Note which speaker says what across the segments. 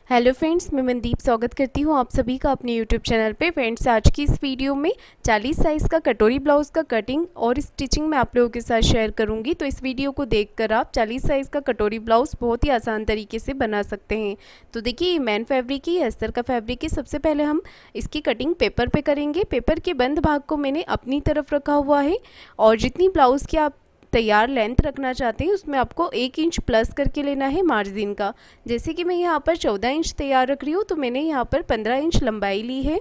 Speaker 1: Hello friends, मैं मनदीप स्वागत करती हूँ आप सभी का अपने यूट्यूब चैनल पे। फ्रेंड्स, आज की इस वीडियो में 40 साइज़ का कटोरी ब्लाउज़ का कटिंग और स्टिचिंग मैं आप लोगों के साथ शेयर करूँगी। तो इस वीडियो को देखकर आप 40 साइज़ का कटोरी ब्लाउज़ बहुत ही आसान तरीके से बना सकते हैं। तो देखिए, ये मैन फैब्रिक ही अस्तर का फैब्रिक है। सबसे पहले हम इसकी कटिंग पेपर पर करेंगे। पेपर के बंद भाग को मैंने अपनी तरफ रखा हुआ है और जितनी ब्लाउज़ की आप तैयार लेंथ रखना चाहते हैं उसमें आपको 1 इंच प्लस करके लेना है मार्जिन का। जैसे कि मैं यहाँ पर 14 इंच तैयार रख रही हूँ, तो मैंने यहाँ पर 15 इंच लंबाई ली है।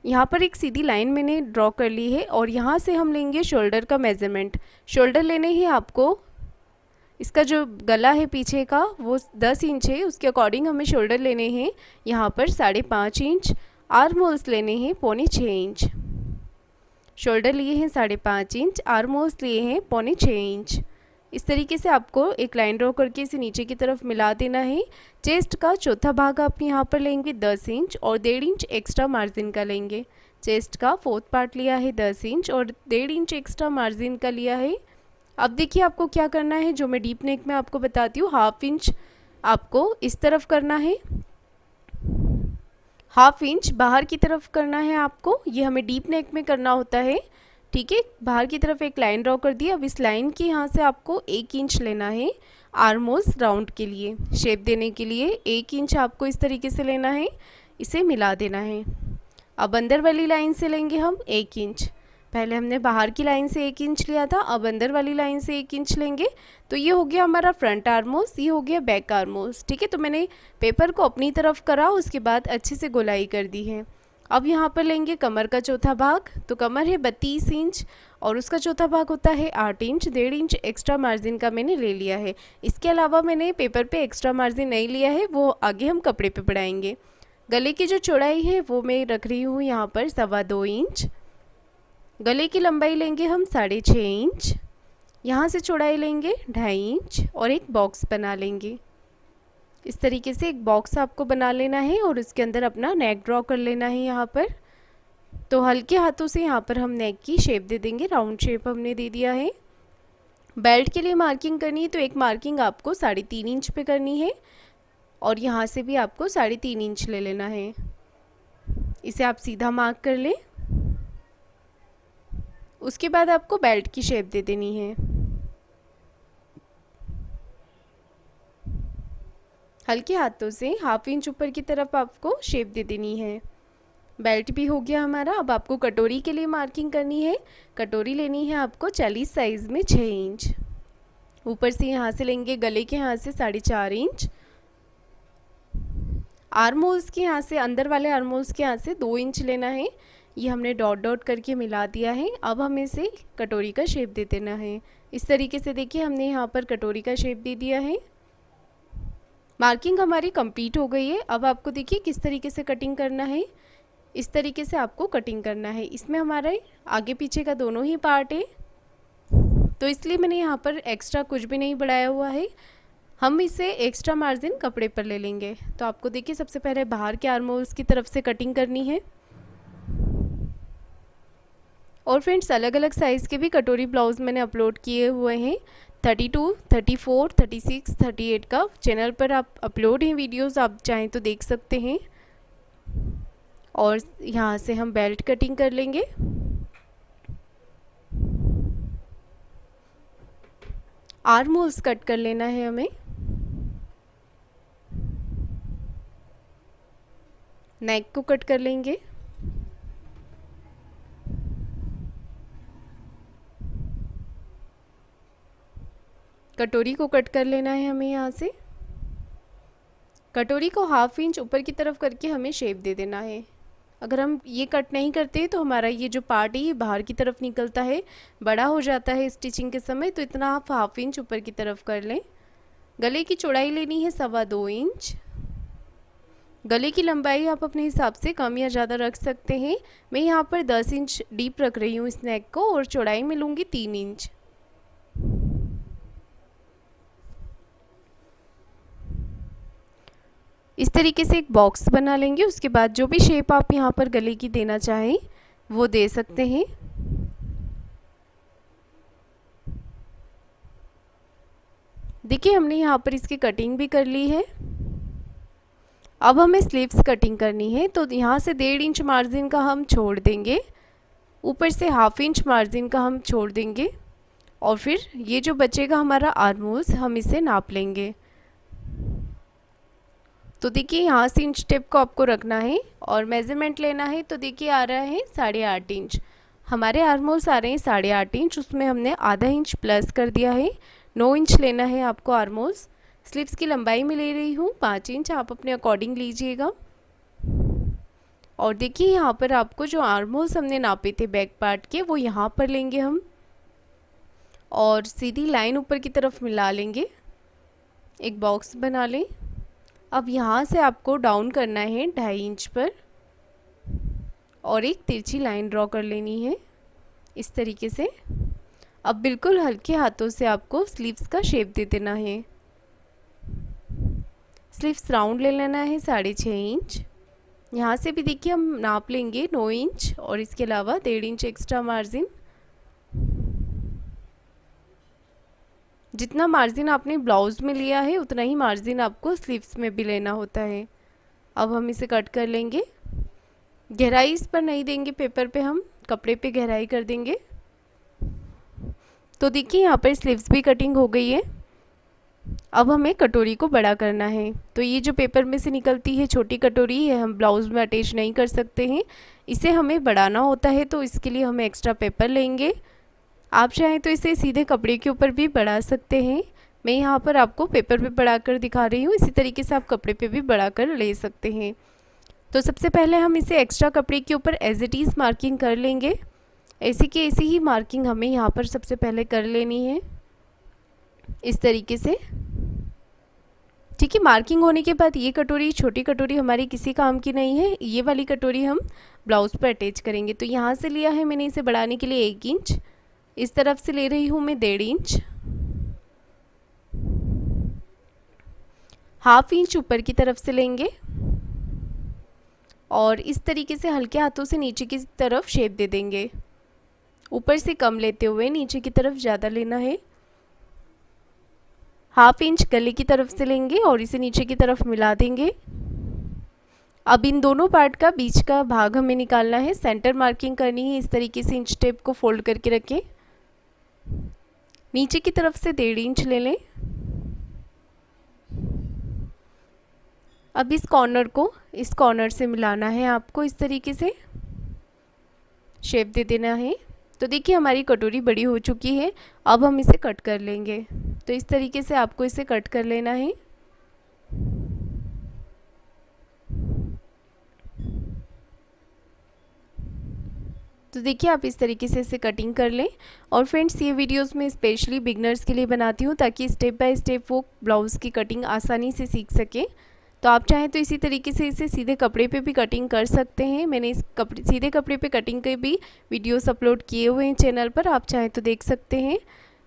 Speaker 1: यहाँ पर एक सीधी लाइन मैंने ड्रॉ कर ली है और यहाँ से हम लेंगे शोल्डर का मेज़रमेंट। शोल्डर लेने ही आपको, इसका जो गला है पीछे का वो 10 इंच है, उसके अकॉर्डिंग हमें शोल्डर लेने हैं यहाँ पर 5.5 इंच। आर्म होल्स लेने हैं 6.25 इंच। शोल्डर लिए हैं 5.5 इंच, आर्म होल्स लिए हैं 6.25 इंच। इस तरीके से आपको एक लाइन ड्रॉ करके इसे नीचे की तरफ मिला देना है। चेस्ट का चौथा भाग आप यहाँ पर लेंगे 10 इंच और 1.5 इंच एक्स्ट्रा मार्जिन का लेंगे। चेस्ट का फोर्थ पार्ट लिया है 10 इंच और 1.5 इंच एक्स्ट्रा मार्जिन का लिया है। अब देखिए आपको क्या करना है, जो मैं डीप नेक में आपको बताती हूँ, 1/2 इंच आपको इस तरफ करना है, 1/2 इंच बाहर की तरफ करना है आपको। ये हमें डीप नेक में करना होता है, ठीक है। बाहर की तरफ एक लाइन ड्रॉ कर दी। अब इस लाइन की यहाँ से आपको 1 इंच लेना है आर्म होल्स राउंड के लिए, शेप देने के लिए 1 इंच आपको इस तरीके से लेना है, इसे मिला देना है। अब अंदर वाली लाइन से लेंगे हम 1 इंच। पहले हमने बाहर की लाइन से 1 इंच लिया था, अब अंदर वाली लाइन से 1 इंच लेंगे। तो ये हो गया हमारा फ्रंट आर्मोस, ये हो गया बैक आर्मोस, ठीक है। तो मैंने पेपर को अपनी तरफ करा, उसके बाद अच्छे से गोलाई कर दी है। अब यहाँ पर लेंगे कमर का चौथा भाग। तो कमर है 32 इंच और उसका चौथा भाग होता है 8 इंच। 1.5 इंच एक्स्ट्रा मार्जिन का मैंने ले लिया है। इसके अलावा मैंने पेपर पे एक्स्ट्रा मार्जिन नहीं लिया है, वो आगे हम कपड़े पे बढ़ाएंगे। गले की जो चौड़ाई है वो मैं रख रही हूँ यहाँ पर 2.25 इंच। गले की लंबाई लेंगे हम 6.5 इंच। यहाँ से चौड़ाई लेंगे 2.5 इंच और एक बॉक्स बना लेंगे। इस तरीके से एक बॉक्स आपको बना लेना है और उसके अंदर अपना नेक ड्रॉ कर लेना है यहाँ पर। तो हल्के हाथों से यहाँ पर हम नेक की शेप दे देंगे, राउंड शेप हमने दे दिया है। बेल्ट के लिए मार्किंग करनी है, तो एक मार्किंग आपको 3.5 इंच पे करनी है और यहाँ से भी आपको 3.5 इंच ले लेना है। इसे आप सीधा मार्क कर लें। उसके बाद आपको बेल्ट की शेप दे देनी है। हल्के हाथों से 1/2 इंच ऊपर की तरफ आपको शेप दे देनी है। बेल्ट भी हो गया हमारा। अब आपको कटोरी के लिए मार्किंग करनी है। कटोरी लेनी है आपको 40 साइज़ में 6 इंच। ऊपर से यहाँ से लेंगे गले के यहाँ से 4.5 इंच। आर्म होल्स के यहाँ से, अंदर वाले आर्म होल्स के यहाँ से 2 इंच लेना है। ये हमने डॉट डॉट करके मिला दिया है। अब हमें इसे कटोरी का शेप दे देना है। इस तरीके से देखिए हमने यहाँ पर कटोरी का शेप दे दिया है। मार्किंग हमारी कंप्लीट हो गई है। अब आपको देखिए किस तरीके से कटिंग करना है। इस तरीके से आपको कटिंग करना है। इसमें हमारे आगे पीछे का दोनों ही पार्ट है, तो इसलिए मैंने यहाँ पर एक्स्ट्रा कुछ भी नहीं बढ़ाया हुआ है। हम इसे एक्स्ट्रा मार्जिन कपड़े पर ले लेंगे। तो आपको देखिए सबसे पहले बाहर के आर्म होल्स की तरफ से कटिंग करनी है। और फ्रेंड्स, अलग अलग साइज़ के भी कटोरी ब्लाउज़ मैंने अपलोड किए हुए हैं। 32, 34, 36, 38 का चैनल पर आप अपलोड हैं वीडियोस, आप चाहें तो देख सकते हैं। और यहाँ से हम बेल्ट कटिंग कर लेंगे। आर्म होल्स कट कर लेना है हमें। नेक को कट कर लेंगे। कटोरी को कट कर लेना है हमें। यहाँ से कटोरी को 1/2 इंच ऊपर की तरफ करके हमें शेप दे देना है। अगर हम ये कट नहीं करते तो हमारा ये जो पार्ट है ये बाहर की तरफ निकलता है, बड़ा हो जाता है स्टिचिंग के समय। तो इतना आप 1/2 इंच ऊपर की तरफ कर लें। गले की चौड़ाई लेनी है 2.25 इंच। गले की लंबाई आप अपने हिसाब से कम या ज़्यादा रख सकते हैं। मैं यहाँ पर 10 इंच डीप रख रही हूँ इस नेक को और चौड़ाई में लूँगी 3 इंच। इस तरीके से एक बॉक्स बना लेंगे। उसके बाद जो भी शेप आप यहाँ पर गले की देना चाहें वो दे सकते हैं। देखिए हमने यहाँ पर इसकी कटिंग भी कर ली है। अब हमें स्लीव्स कटिंग करनी है, तो यहाँ से 1.5 इंच मार्जिन का हम छोड़ देंगे, ऊपर से 1/2 इंच मार्जिन का हम छोड़ देंगे और फिर ये जो बचेगा हमारा आर्म होल्स हम इसे नाप लेंगे। तो देखिए यहाँ से इंच टेप को आपको रखना है और मेज़रमेंट लेना है। तो देखिए आ रहा है 8.5 इंच, हमारे आर्म होल्स आ रहे हैं 8.5 इंच, उसमें हमने आधा इंच प्लस कर दिया है। 9 इंच लेना है आपको आर्म होल्स। स्लीव्स की लंबाई में ले रही हूँ 5 इंच, आप अपने अकॉर्डिंग लीजिएगा। और देखिए यहाँ पर आपको जो आर्म होल्स हमने नापे थे बैक पार्ट के, वो यहाँ पर लेंगे हम और सीधी लाइन ऊपर की तरफ मिला लेंगे, एक बॉक्स बना लें। अब यहाँ से आपको डाउन करना है 2.5 इंच पर और एक तिरछी लाइन ड्रॉ कर लेनी है इस तरीके से। अब बिल्कुल हल्के हाथों से आपको स्लीव्स का शेप दे देना है। स्लीव्स राउंड ले लेना है 6.5 इंच। यहाँ से भी देखिए हम नाप लेंगे 9 इंच और इसके अलावा 1.5 इंच एक्स्ट्रा मार्जिन। जितना मार्जिन आपने ब्लाउज़ में लिया है उतना ही मार्जिन आपको स्लीव्स में भी लेना होता है। अब हम इसे कट कर लेंगे। गहराई इस पर नहीं देंगे पेपर पे, हम कपड़े पे गहराई कर देंगे। तो देखिए यहाँ पर स्लीव्स भी कटिंग हो गई है। अब हमें कटोरी को बड़ा करना है। तो ये जो पेपर में से निकलती है छोटी कटोरी है, हम ब्लाउज़ में अटैच नहीं कर सकते हैं, इसे हमें बढ़ाना होता है। तो इसके लिए हम एक्स्ट्रा पेपर लेंगे। आप चाहें तो इसे सीधे कपड़े के ऊपर भी बढ़ा सकते हैं। मैं यहाँ पर आपको पेपर पे बढ़ा कर दिखा रही हूँ, इसी तरीके से आप कपड़े पे भी बढ़ा कर ले सकते हैं। तो सबसे पहले हम इसे एक्स्ट्रा कपड़े के ऊपर एज इट इज़ मार्किंग कर लेंगे। ऐसी की ऐसी ही मार्किंग हमें यहाँ पर सबसे पहले कर लेनी है इस तरीके से। ठीक है, मार्किंग होने के बाद ये कटोरी, छोटी कटोरी हमारी किसी काम की नहीं है, ये वाली कटोरी हम ब्लाउज़ पर अटैच करेंगे। तो यहाँ से लिया है मैंने इसे बढ़ाने के लिए 1 इंच, इस तरफ से ले रही हूँ मैं 1.5 इंच, 1/2 इंच ऊपर की तरफ से लेंगे और इस तरीके से हल्के हाथों से नीचे की तरफ शेप दे देंगे। ऊपर से कम लेते हुए नीचे की तरफ ज़्यादा लेना है। 1/2 इंच गले की तरफ से लेंगे और इसे नीचे की तरफ मिला देंगे। अब इन दोनों पार्ट का बीच का भाग हमें निकालना है, सेंटर मार्किंग करनी है। इस तरीके से इंच टेप को फोल्ड करके रखें, नीचे की तरफ से 1.5 इंच ले लें। अब इस कॉर्नर को इस कॉर्नर से मिलाना है आपको, इस तरीके से शेप दे देना है। तो देखिए हमारी कटोरी बड़ी हो चुकी है। अब हम इसे कट कर लेंगे। तो इस तरीके से आपको इसे कट कर लेना है। तो देखिए आप इस तरीके से इसे कटिंग कर लें। और फ्रेंड्स, ये वीडियोस मैं स्पेशली बिगनर्स के लिए बनाती हूँ ताकि स्टेप बाय स्टेप वो ब्लाउज़ की कटिंग आसानी से सीख सकें। तो आप चाहें तो इसी तरीके से इसे सीधे कपड़े पे भी कटिंग कर सकते हैं। मैंने इस सीधे कपड़े पे कटिंग के भी वीडियोस अपलोड किए हुए हैं चैनल पर, आप चाहें तो देख सकते हैं।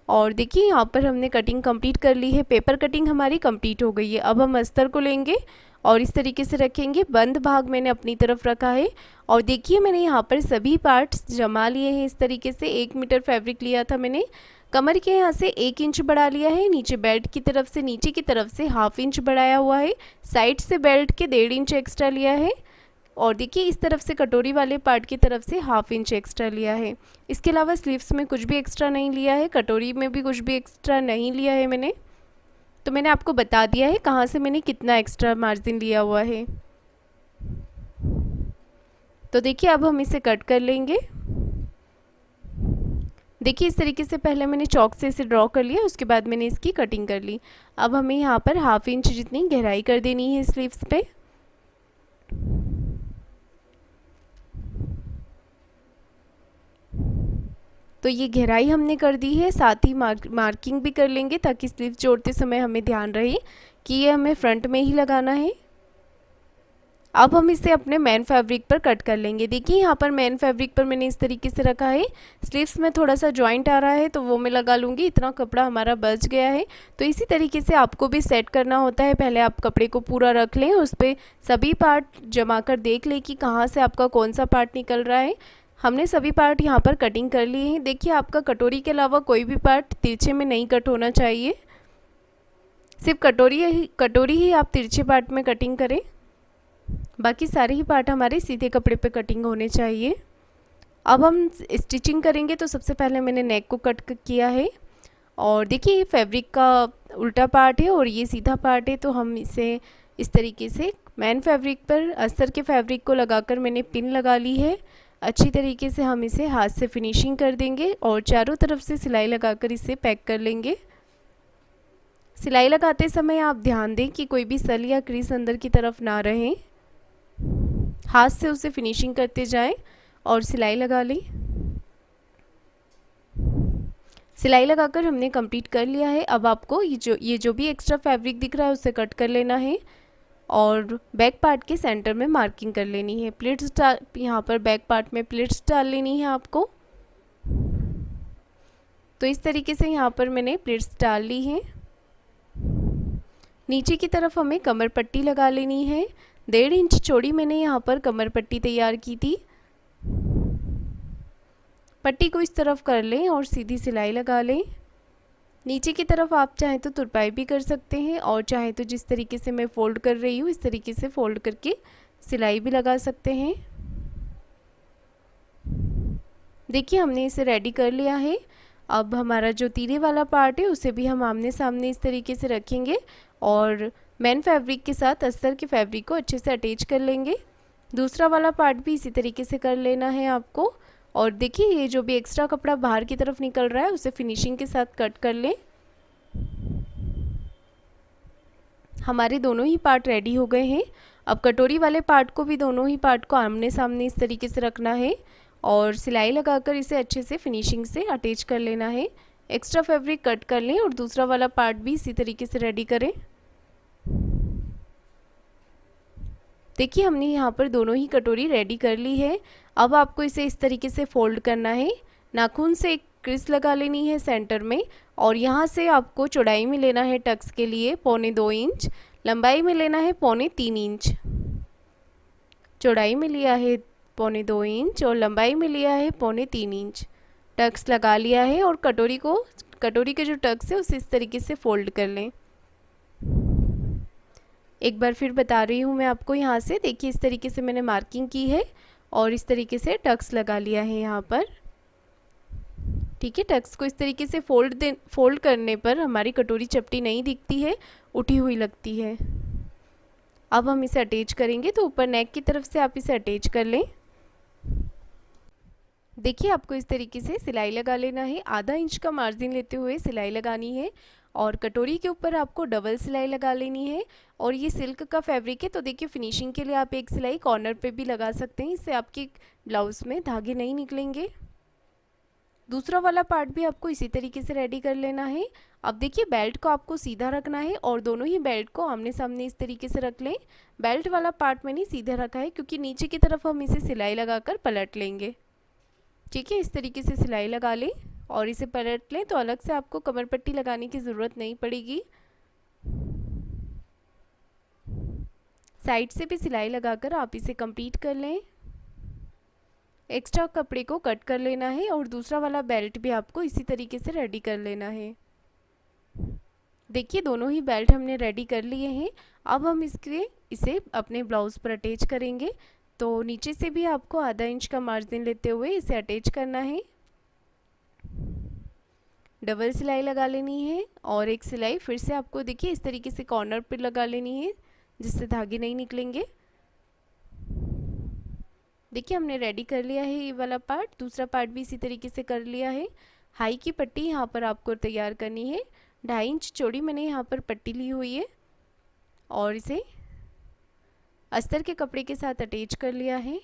Speaker 1: और देखिए यहाँ पर हमने कटिंग कंप्लीट कर ली है, पेपर कटिंग हमारी कंप्लीट हो गई है। अब हम अस्तर को लेंगे और इस तरीके से रखेंगे। बंद भाग मैंने अपनी तरफ रखा है और देखिए मैंने यहाँ पर सभी पार्ट्स जमा लिए हैं इस तरीके से। 1 मीटर फैब्रिक लिया था मैंने, कमर के यहाँ से 1 इंच बढ़ा लिया है, नीचे बेल्ट की तरफ से नीचे की तरफ से 1/2 इंच बढ़ाया हुआ है, साइड से बेल्ट के 1.5 इंच एक्स्ट्रा लिया है और देखिए इस तरफ से कटोरी वाले पार्ट की तरफ से 1/2 इंच एक्स्ट्रा लिया है। इसके अलावा स्लीव्स में कुछ भी एक्स्ट्रा नहीं लिया है, कटोरी में भी कुछ भी एक्स्ट्रा नहीं लिया है मैंने। तो मैंने आपको बता दिया है कहाँ से मैंने कितना एक्स्ट्रा मार्जिन लिया हुआ है। तो देखिए अब हम इसे कट कर लेंगे। देखिए इस तरीके से पहले मैंने चॉक से इसे ड्रॉ कर लिया, उसके बाद मैंने इसकी कटिंग कर ली। अब हमें यहाँ पर 1/2 इंच जितनी गहराई कर देनी है स्लीव्स पे। तो ये गहराई हमने कर दी है, साथ ही मार्किंग भी कर लेंगे ताकि स्लीव जोड़ते समय हमें ध्यान रहे कि ये हमें फ्रंट में ही लगाना है। अब हम इसे अपने मेन फैब्रिक पर कट कर लेंगे। देखिए यहाँ पर मेन फैब्रिक पर मैंने इस तरीके से रखा है, स्लीव्स में थोड़ा सा जॉइंट आ रहा है तो वो मैं लगा लूँगी, इतना कपड़ा हमारा बच गया है। तो इसी तरीके से आपको भी सेट करना होता है। पहले आप कपड़े को पूरा रख लें, उस पर सभी पार्ट जमा कर देख लें कि कहाँ से आपका कौन सा पार्ट निकल रहा है। हमने सभी पार्ट यहाँ पर कटिंग कर लिए हैं। देखिए आपका कटोरी के अलावा कोई भी पार्ट तिरछे में नहीं कट होना चाहिए, सिर्फ कटोरी ही आप तिरछे पार्ट में कटिंग करें। बाकी सारे ही पार्ट हमारे सीधे कपड़े पे कटिंग होने चाहिए। अब हम स्टिचिंग करेंगे तो सबसे पहले मैंने नेक को कट किया है और देखिए ये फैब्रिक का उल्टा पार्ट है और ये सीधा पार्ट है, तो हम इसे इस तरीके से मैन फैब्रिक पर अस्तर के फैब्रिक को लगाकर मैंने पिन लगा ली है। अच्छी तरीके से हम इसे हाथ से फिनिशिंग कर देंगे और चारों तरफ से सिलाई लगाकर इसे पैक कर लेंगे। सिलाई लगाते समय आप ध्यान दें कि कोई भी सल या क्रीज अंदर की तरफ ना रहे, हाथ से उसे फिनिशिंग करते जाएं और सिलाई लगा लें। सिलाई लगाकर हमने कंप्लीट कर लिया है। अब आपको ये जो भी एक्स्ट्रा फैब्रिक दिख रहा है उसे कट कर लेना है और बैक पार्ट के सेंटर में मार्किंग कर लेनी है। प्लिट्स यहाँ पर बैक पार्ट में प्लिट्स डाल लेनी है आपको। तो इस तरीके से यहाँ पर मैंने प्लिट्स डाल ली है। नीचे की तरफ हमें कमर पट्टी लगा लेनी है। 1.5 इंच चौड़ी मैंने यहाँ पर कमर पट्टी तैयार की थी। पट्टी को इस तरफ कर लें और सीधी सिलाई लगा लें। नीचे की तरफ आप चाहें तो तुरपाई भी कर सकते हैं और चाहें तो जिस तरीके से मैं फ़ोल्ड कर रही हूँ इस तरीके से फ़ोल्ड करके सिलाई भी लगा सकते हैं। देखिए हमने इसे रेडी कर लिया है। अब हमारा जो तीरे वाला पार्ट है उसे भी हम आमने सामने इस तरीके से रखेंगे और मैन फैब्रिक के साथ अस्तर के फैब्रिक को अच्छे से अटैच कर लेंगे। दूसरा वाला पार्ट भी इसी तरीके से कर लेना है आपको। और देखिए ये जो भी एक्स्ट्रा कपड़ा बाहर की तरफ निकल रहा है उसे फिनिशिंग के साथ कट कर लें। हमारे दोनों ही पार्ट रेडी हो गए हैं। अब कटोरी वाले पार्ट को भी दोनों ही पार्ट को आमने सामने इस तरीके से रखना है और सिलाई लगाकर इसे अच्छे से फिनिशिंग से अटैच कर लेना है। एक्स्ट्रा फैब्रिक कट कर लें और दूसरा वाला पार्ट भी इसी तरीके से रेडी करें। देखिए हमने यहाँ पर दोनों ही कटोरी रेडी कर ली है। अब आपको इसे इस तरीके से फोल्ड करना है। नाखून से एक क्रीज लगा लेनी है सेंटर में और यहाँ से आपको चौड़ाई में लेना है टक्स के लिए 1.25 इंच, लंबाई में लेना है 3.25 इंच। चौड़ाई में लिया है 1.25 इंच और लंबाई में लिया है 3.25 इंच। टक्स लगा लिया है और कटोरी के जो टक्स है उसे इस तरीके से फोल्ड कर लें। एक बार फिर बता रही हूँ मैं आपको, यहाँ से देखिए इस तरीके से मैंने मार्किंग की है और इस तरीके से टक्स लगा लिया है यहाँ पर। ठीक है, टक्स को इस तरीके से फोल्ड करने पर हमारी कटोरी चपटी नहीं दिखती है, उठी हुई लगती है। अब हम इसे अटैच करेंगे तो ऊपर नेक की तरफ से आप इसे अटैच कर लें। देखिए आपको इस तरीके से सिलाई लगा लेना है। आधा इंच का मार्जिन लेते हुए सिलाई लगानी है और कटोरी के ऊपर आपको डबल सिलाई लगा लेनी है। और ये सिल्क का फैब्रिक है तो देखिए फिनिशिंग के लिए आप एक सिलाई कॉर्नर पे भी लगा सकते हैं, इससे आपके ब्लाउज में धागे नहीं निकलेंगे। दूसरा वाला पार्ट भी आपको इसी तरीके से रेडी कर लेना है। अब देखिए बेल्ट को आपको सीधा रखना है और दोनों ही बेल्ट को आमने सामने इस तरीके से रख लें। बेल्ट वाला पार्ट मैंने सीधा रखा है क्योंकि नीचे की तरफ हम इसे सिलाई लगाकर पलट लेंगे। ठीक है, इस तरीके से सिलाई लगा लें और इसे पलट लें तो अलग से आपको कमर पट्टी लगाने की ज़रूरत नहीं पड़ेगी। साइड से भी सिलाई लगाकर आप इसे कंप्लीट कर लें। एक्स्ट्रा कपड़े को कट कर लेना है और दूसरा वाला बेल्ट भी आपको इसी तरीके से रेडी कर लेना है। देखिए दोनों ही बेल्ट हमने रेडी कर लिए हैं। अब हम इसे अपने ब्लाउज पर अटैच करेंगे। तो नीचे से भी आपको आधा इंच का मार्जिन लेते हुए इसे अटैच करना है। डबल सिलाई लगा लेनी है और एक सिलाई फिर से आपको देखिए इस तरीके से कॉर्नर पर लगा लेनी है जिससे धागे नहीं निकलेंगे। देखिए हमने रेडी कर लिया है ये वाला पार्ट, दूसरा पार्ट भी इसी तरीके से कर लिया है। हाई की पट्टी यहाँ पर आपको तैयार करनी है। 2.5 इंच चौड़ी मैंने यहाँ पर पट्टी ली हुई है और इसे अस्तर के कपड़े के साथ अटैच कर लिया है।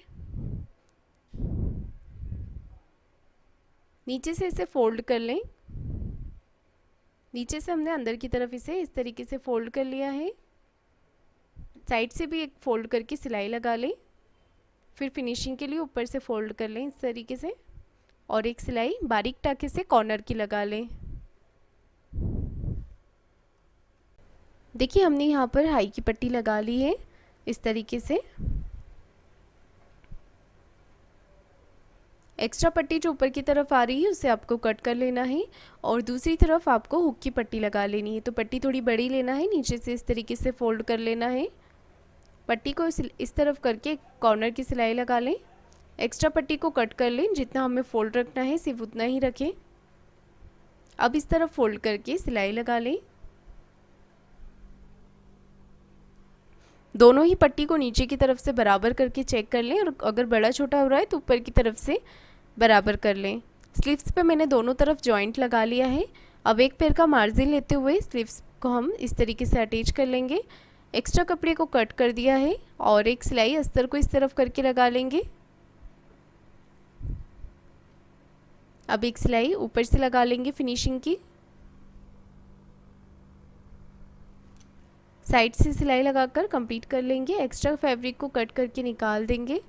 Speaker 1: नीचे से इसे फोल्ड कर लें। नीचे से हमने अंदर की तरफ इसे इस तरीके से फोल्ड कर लिया है। साइड से भी एक फोल्ड करके सिलाई लगा लें। फिर फिनिशिंग के लिए ऊपर से फोल्ड कर लें इस तरीके से और एक सिलाई बारीक टाके से कॉर्नर की लगा लें। देखिए हमने यहाँ पर हाई की पट्टी लगा ली है इस तरीके से। एक्स्ट्रा पट्टी जो ऊपर की तरफ आ रही है उसे आपको कट कर लेना है और दूसरी तरफ आपको हुक की पट्टी लगा लेनी है। तो पट्टी थोड़ी बड़ी लेना है, नीचे से इस तरीके से फोल्ड कर लेना है। पट्टी को इस तरफ करके कॉर्नर की सिलाई लगा लें। एक्स्ट्रा पट्टी को कट कर लें, जितना हमें फोल्ड रखना है सिर्फ उतना ही रखें। अब इस तरफ फोल्ड करके सिलाई लगा लें। दोनों ही पट्टी को नीचे की तरफ से बराबर करके चेक कर लें, और अगर बड़ा छोटा हो रहा है तो ऊपर की तरफ से बराबर कर लें। स्लीव्स पे मैंने दोनों तरफ जॉइंट लगा लिया है। अब एक पैर का मार्जिन लेते हुए स्लीव्स को हम इस तरीके से अटैच कर लेंगे। एक्स्ट्रा कपड़े को कट कर दिया है और एक सिलाई अस्तर को इस तरफ करके लगा लेंगे। अब एक सिलाई ऊपर से लगा लेंगे फिनिशिंग की। साइड से सिलाई लगाकर कंप्लीट कर लेंगे। एक्स्ट्रा फैब्रिक को कट करके निकाल देंगे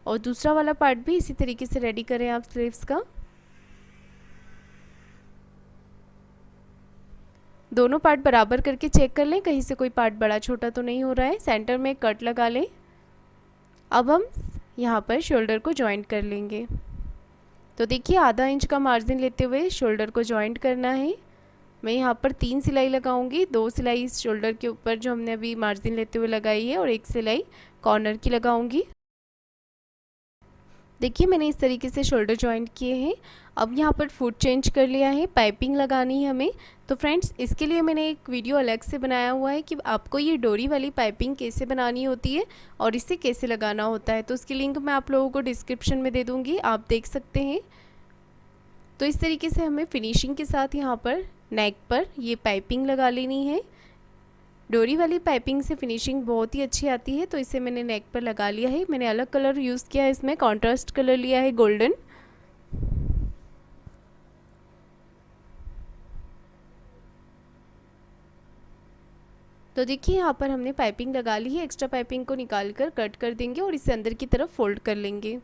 Speaker 1: और दूसरा वाला पार्ट भी इसी तरीके से रेडी करें आप स्लीव्स का। दोनों पार्ट बराबर करके चेक कर लें, कहीं से कोई पार्ट बड़ा छोटा तो नहीं हो रहा है। सेंटर में कट लगा लें। अब हम यहाँ पर शोल्डर को जॉइंट कर लेंगे। तो देखिए आधा इंच का मार्जिन लेते हुए शोल्डर को जॉइंट करना है। मैं यहाँ पर 3 सिलाई लगाऊंगी। 2 सिलाई इस शोल्डर के ऊपर जो हमने अभी मार्जिन लेते हुए लगाई है और एक सिलाई कॉर्नर की लगाऊंगी। देखिए मैंने इस तरीके से शोल्डर जॉइंट किए हैं। अब यहाँ पर फुट चेंज कर लिया है, पाइपिंग लगानी है हमें। तो फ्रेंड्स इसके लिए मैंने एक वीडियो अलग से बनाया हुआ है कि आपको ये डोरी वाली पाइपिंग कैसे बनानी होती है और इसे कैसे लगाना होता है। तो उसकी लिंक मैं आप लोगों को डिस्क्रिप्शन में दे दूँगी, आप देख सकते हैं। तो इस तरीके से हमें फिनिशिंग के साथ यहाँ पर नेक पर ये पाइपिंग लगा लेनी है। डोरी वाली पाइपिंग से फिनिशिंग बहुत ही अच्छी आती है। तो इसे मैंने नेक पर लगा लिया है। मैंने अलग कलर यूज़ किया है, इसमें कॉन्ट्रास्ट कलर लिया है गोल्डन। तो देखिए यहाँ पर हमने पाइपिंग लगा ली है। एक्स्ट्रा पाइपिंग को निकाल कर कट कर देंगे और इसे अंदर की तरफ फोल्ड कर लेंगे।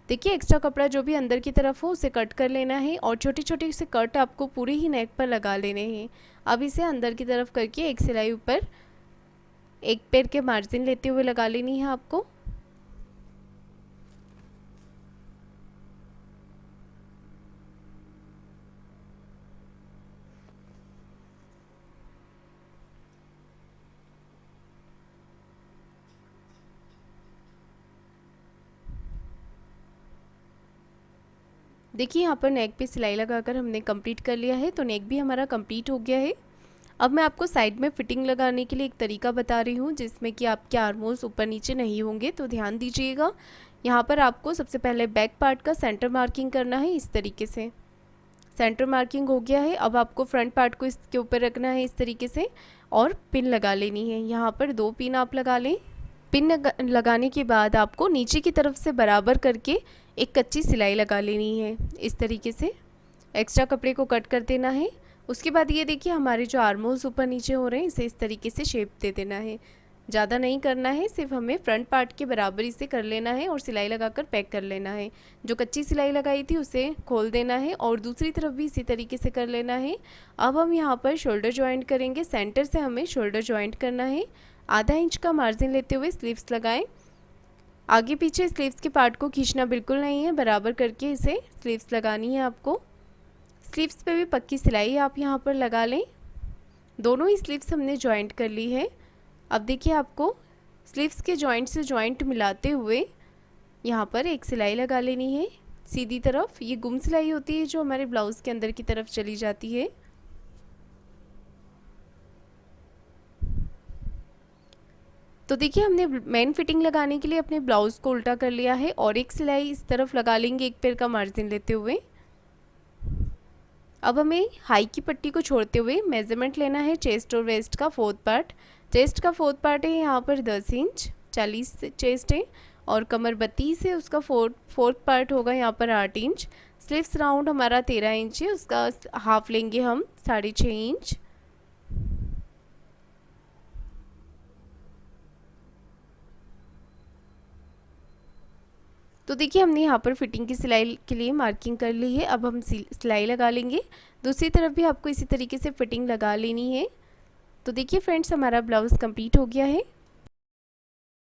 Speaker 1: देखिए एक्स्ट्रा कपड़ा जो भी अंदर की तरफ हो उसे कट कर लेना है और छोटे छोटे से कट आपको पूरे ही नेक पर लगा लेने हैं। अब इसे अंदर की तरफ करके एक सिलाई ऊपर एक पैर के मार्जिन लेते हुए लगा लेनी है आपको। देखिए यहाँ पर नेक पे सिलाई लगाकर हमने कंप्लीट कर लिया है। तो नेक भी हमारा कंप्लीट हो गया है। अब मैं आपको साइड में फिटिंग लगाने के लिए एक तरीका बता रही हूँ जिसमें कि आपके आर्महोल्स ऊपर नीचे नहीं होंगे, तो ध्यान दीजिएगा। यहाँ पर आपको सबसे पहले बैक पार्ट का सेंटर मार्किंग करना है। इस तरीके से सेंटर मार्किंग हो गया है। अब आपको फ्रंट पार्ट को इसके ऊपर रखना है इस तरीके से और पिन लगा लेनी है। यहाँ पर 2 पिन आप लगा लें। पिन लगाने के बाद आपको नीचे की तरफ से बराबर करके एक कच्ची सिलाई लगा लेनी है। इस तरीके से एक्स्ट्रा कपड़े को कट कर देना है। उसके बाद ये देखिए हमारे जो आर्महोल्स ऊपर नीचे हो रहे हैं इसे इस तरीके से शेप दे देना है। ज़्यादा नहीं करना है, सिर्फ हमें फ्रंट पार्ट के बराबर इसे कर लेना है और सिलाई लगाकर पैक कर लेना है। जो कच्ची सिलाई लगाई थी उसे खोल देना है और दूसरी तरफ भी इसी तरीके से कर लेना है। अब हम यहाँ पर शोल्डर जॉइंट करेंगे। सेंटर से हमें शोल्डर जॉइंट करना है। आधा इंच का मार्जिन लेते हुए स्लीव्स लगाएं। आगे पीछे स्लीव्स के पार्ट को खींचना बिल्कुल नहीं है, बराबर करके इसे स्लीव्स लगानी है आपको। स्लीव्स पे भी पक्की सिलाई आप यहाँ पर लगा लें। दोनों ही स्लीव्स हमने जॉइंट कर ली है। अब देखिए आपको स्लीव्स के जॉइंट से जॉइंट मिलाते हुए यहाँ पर एक सिलाई लगा लेनी है सीधी तरफ। ये गुम सिलाई होती है जो हमारे ब्लाउज़ के अंदर की तरफ चली जाती है। तो देखिए हमने मेन फिटिंग लगाने के लिए अपने ब्लाउज़ को उल्टा कर लिया है और एक सिलाई इस तरफ लगा लेंगे एक पैर का मार्जिन लेते हुए। अब हमें हाई की पट्टी को छोड़ते हुए मेजरमेंट लेना है चेस्ट और वेस्ट का 4th पार्ट। चेस्ट का 4th पार्ट है यहाँ पर 10 इंच, 40 चेस्ट है और कमर 32 है, उसका 4th पार्ट होगा यहाँ पर 8 इंच। स्लीव्स राउंड हमारा 13 इंच है, उसका हाफ लेंगे हम 6.5 इंच। तो देखिए हमने यहाँ पर फिटिंग की सिलाई के लिए मार्किंग कर ली है। अब हम सिलाई लगा लेंगे। दूसरी तरफ भी आपको इसी तरीके से फिटिंग लगा लेनी है। तो देखिए फ्रेंड्स हमारा ब्लाउज़ कंप्लीट हो गया है।